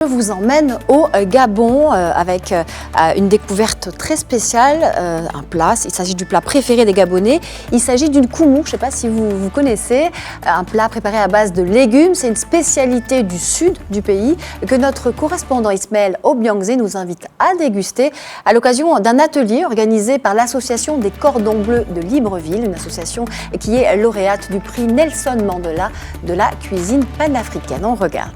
Je vous emmène au Gabon avec une découverte très spéciale, un plat. Il s'agit du plat préféré des Gabonais. Il s'agit d'une koumou, je ne sais pas si vous connaissez, un plat préparé à base de légumes. C'est une spécialité du sud du pays que notre correspondant Ismaël Obiangze nous invite à déguster à l'occasion d'un atelier organisé par l'association des Cordons Bleus de Libreville, une association qui est lauréate du prix Nelson Mandela de la cuisine panafricaine. On regarde.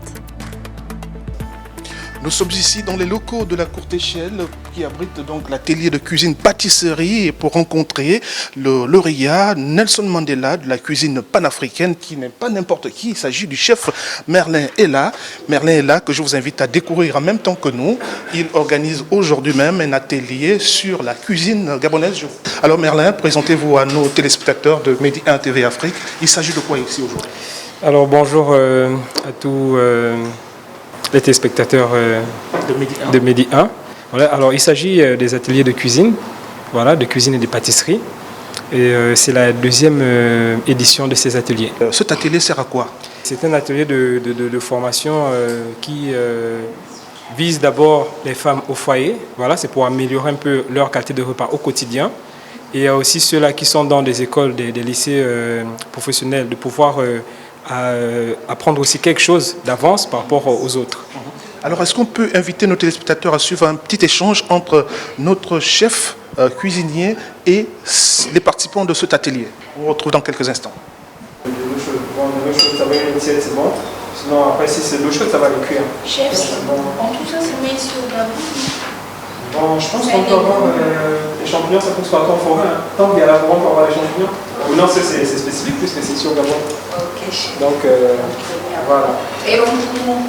Nous sommes ici dans les locaux de la courte échelle qui abrite donc l'atelier de cuisine pâtisserie pour rencontrer le lauréat Nelson Mandela de la cuisine panafricaine qui n'est pas n'importe qui. Il s'agit du chef Merlin Ella. Merlin Ella que je vous invite à découvrir en même temps que nous. Il organise aujourd'hui même un atelier sur la cuisine gabonaise. Alors Merlin, présentez-vous à nos téléspectateurs de Medi 1 TV Afrique. Il s'agit de quoi ici aujourd'hui? Alors bonjour à tous les téléspectateurs de Medi 1. Voilà, alors il s'agit des ateliers de cuisine, voilà, de cuisine et de pâtisserie. Et c'est la deuxième édition de ces ateliers. Cet atelier sert à quoi? C'est un atelier de formation qui vise d'abord les femmes au foyer. Voilà, c'est pour améliorer un peu leur qualité de repas au quotidien. Et il y a aussi ceux-là qui sont dans des écoles, des lycées professionnels, de pouvoir apprendre aussi quelque chose d'avance par rapport aux autres. Alors, est-ce qu'on peut inviter nos téléspectateurs à suivre un petit échange entre notre chef cuisinier et les participants de cet atelier? On vous retrouve dans quelques instants. De l'eau chaude. Bon, de l'eau chaude, ça va une tiède, c'est bon. Sinon, après, si c'est de l'eau chaude, ça va le cuire. Chef, en tout ça, c'est mis sur la boue. Bon, je pense qu'on peut avoir les champignons, ça pousse partout en forêt. Hein. Tant qu'il y a la forêt, on peut avoir les champignons. Ou non, c'est spécifique puisque c'est sur Gabon. Ok, chef. Donc, voilà. Et l'onkoumou?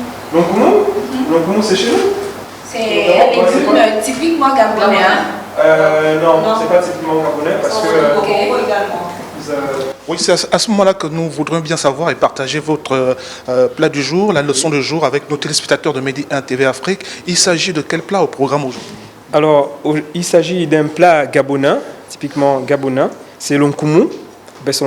L'onkoumou, c'est chez nous? C'est un légume typiquement gabonais. Non, c'est pas typiquement gabonais parce que... Ok, également. Oui, c'est à ce moment-là que nous voudrions bien savoir et partager votre plat du jour, la leçon du jour avec nos téléspectateurs de Medi 1 TV Afrique. Il s'agit de quel plat au programme aujourd'hui? Alors, il s'agit d'un plat gabonais, typiquement gabonais. C'est l'onkoumou. C'est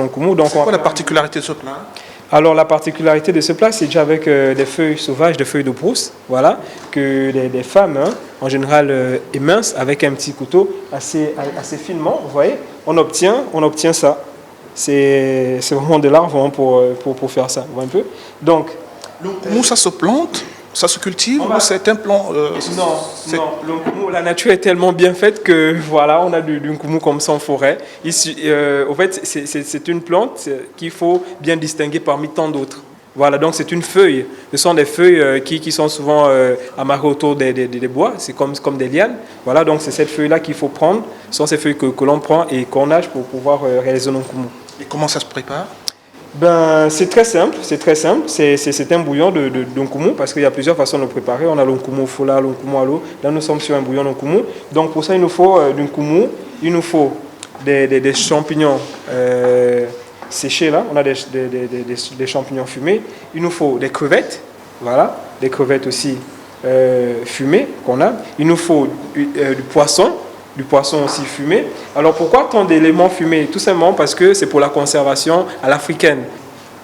quoi la particularité de ce plat? Alors, la particularité de ce plat, c'est déjà avec des feuilles sauvages, des feuilles de brousse, voilà, que des femmes, hein, en général émincent avec un petit couteau assez finement, vous voyez, on obtient ça. C'est vraiment de l'art pour faire ça, vous voyez un peu. Donc, l'onkoumou, ça se plante? Ça se cultive ou c'est un plant Non, l'onkoumou, la nature est tellement bien faite que voilà, on a du nkoumou comme ça en forêt. Ici, en fait, c'est une plante qu'il faut bien distinguer parmi tant d'autres. Voilà, donc c'est une feuille. Ce sont des feuilles qui sont souvent amarrées autour des bois. C'est comme des lianes. Voilà, donc c'est cette feuille-là qu'il faut prendre. Ce sont ces feuilles que l'on prend et qu'on nage pour pouvoir réaliser l'onkoumou. Et comment ça se prépare? Ben, c'est très simple. C'est un bouillon d'onkoumou parce qu'il y a plusieurs façons de le préparer. On a l'onkoumou au fola, l'onkoumou à l'eau. Là, nous sommes sur un bouillon d'onkoumou. Donc, pour ça, il nous faut du nkoumou. Il nous faut des champignons séchés, là. On a des champignons fumés. Il nous faut des crevettes. Voilà. Des crevettes aussi fumées qu'on a. Il nous faut du poisson. Du poisson aussi fumé. Alors pourquoi tant d'éléments fumés? Tout simplement parce que c'est pour la conservation à l'africaine.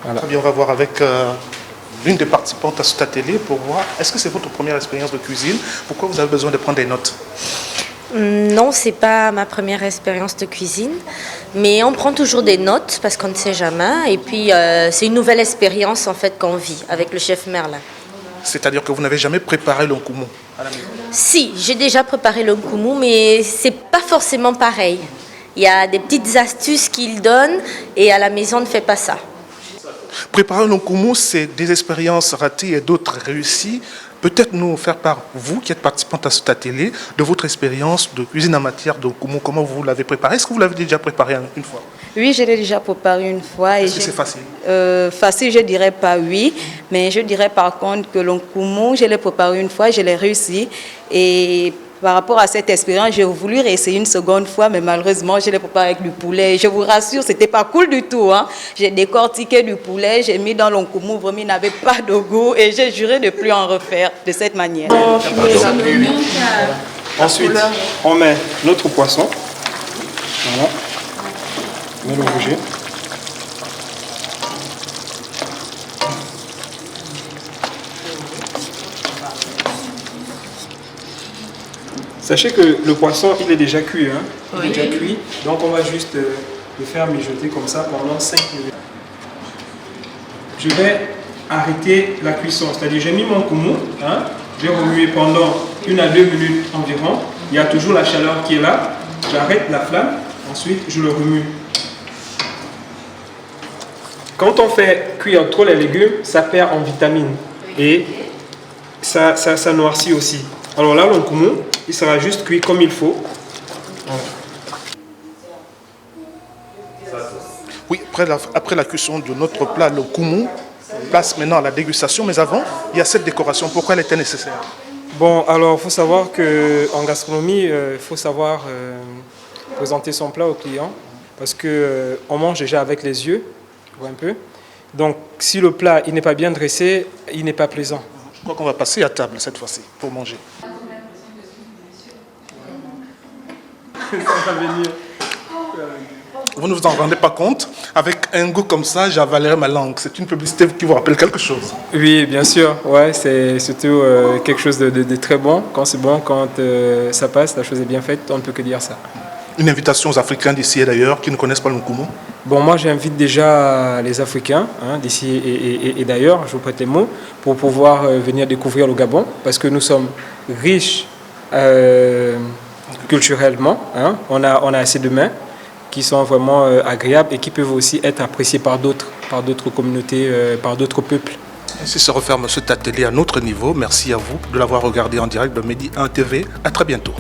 Voilà. Très bien, on va voir avec l'une des participantes à cet atelier pour voir, est-ce que c'est votre première expérience de cuisine? Pourquoi vous avez besoin de prendre des notes? Non, c'est pas ma première expérience de cuisine, mais on prend toujours des notes parce qu'on ne sait jamais. Et puis c'est une nouvelle expérience en fait qu'on vit avec le chef Merlin. C'est-à-dire que vous n'avez jamais préparé l'onkoumou à la maison? Si, j'ai déjà préparé le nkoumou, mais c'est pas forcément pareil. Il y a des petites astuces qu'il donne et à la maison on ne fait pas ça. Préparer l'onkoumou, c'est des expériences ratées et d'autres réussies. Peut-être nous faire part, vous qui êtes participante à cet atelier, de votre expérience de cuisine en matière d'onkoumou, comment vous l'avez préparé? Est-ce que vous l'avez déjà préparé une fois? Oui, je l'ai déjà préparé une fois. Est-ce que c'est facile? Facile, je dirais pas oui, mais je dirais par contre que l'onkoumou, je l'ai préparé une fois, je l'ai réussi. Et par rapport à cette expérience, j'ai voulu réessayer une seconde fois, mais malheureusement, je l'ai préparé avec du poulet. Je vous rassure, c'était pas cool du tout. Hein. J'ai décortiqué du poulet, j'ai mis dans l'onkoumou, vraiment, il n'avait pas de goût et j'ai juré de ne plus en refaire de cette manière. Ensuite, on met notre poisson. Voilà. On met le rouget. Sachez que le poisson, il est déjà cuit. Hein. Il est déjà cuit. Donc on va juste le faire mijoter comme ça pendant 5 minutes. Je vais arrêter la cuisson. C'est-à-dire j'ai mis mon koumou. Hein. Je vais remuer pendant 1 à 2 minutes environ. Il y a toujours la chaleur qui est là. J'arrête la flamme. Ensuite, je le remue. Quand on fait cuire trop les légumes, ça perd en vitamines. Et ça noircit aussi. Alors là, le koumou, il sera juste cuit comme il faut. Voilà. Oui, après la cuisson de notre plat, le koumou, place maintenant à la dégustation. Mais avant, il y a cette décoration. Pourquoi elle était nécessaire? Bon, alors il faut savoir qu'en gastronomie, il faut savoir présenter son plat au client. Parce qu'on mange déjà avec les yeux, un peu. Donc si le plat il n'est pas bien dressé, il n'est pas plaisant. Je crois qu'on va passer à table cette fois-ci pour manger. Vous ne vous en rendez pas compte? Avec un goût comme ça, j'avalerai ma langue. C'est une publicité qui vous rappelle quelque chose? Oui, bien sûr. Ouais, c'est surtout quelque chose de très bon. Quand c'est bon, quand ça passe, la chose est bien faite, on ne peut que dire ça. Une invitation aux Africains d'ici et d'ailleurs qui ne connaissent pas le koumou? Bon, moi j'invite déjà les Africains d'ici et d'ailleurs, je vous prête les mots, pour pouvoir venir découvrir le Gabon, parce que nous sommes riches culturellement. Hein. On a assez de mains qui sont vraiment agréables et qui peuvent aussi être appréciés par d'autres communautés, par d'autres peuples. Ainsi se referme cet atelier à notre niveau. Merci à vous de l'avoir regardé en direct de Medi 1 TV. À très bientôt.